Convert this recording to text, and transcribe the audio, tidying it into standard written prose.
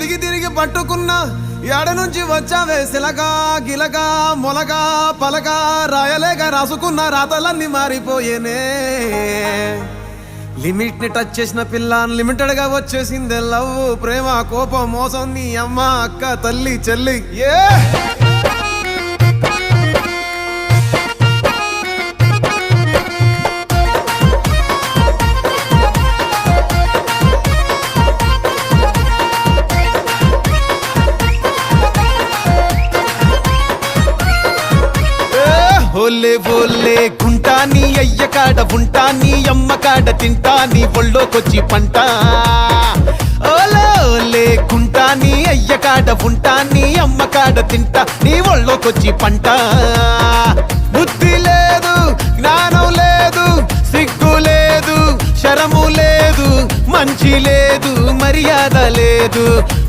తిరిగి తిరిగి పట్టుకున్నా ఎడ నుంచి వచ్చావే సిలగా గిలగా మొలగా పలగా రాయలేక రాసుకున్న రాతలన్నీ మారిపోయేనే లిమిట్ ని టచ్ చేసిన పిల్ల అన్లిమిటెడ్ గా వచ్చేసిందే లవ్ ప్రేమ కోపం మోసం నీ అమ్మ అక్క తల్లి చెల్లి ఏ ఓలే ఓలే గుంటా నీ అయ్య కాడ ఉంటా నీ అమ్మ కాడ తింటా నీ ఒళ్ళోకొచ్చి పంట ఓలే ఓలే గుంటా నీ అయ్య కాడ ఉంటా నీ అమ్మ కాడ తింటా నీ ఒళ్ళోకొచ్చి పంట బుద్ధి లేదు జ్ఞానం లేదు సిగ్గు లేదు శరము లేదు మంచి లేదు మర్యాద లేదు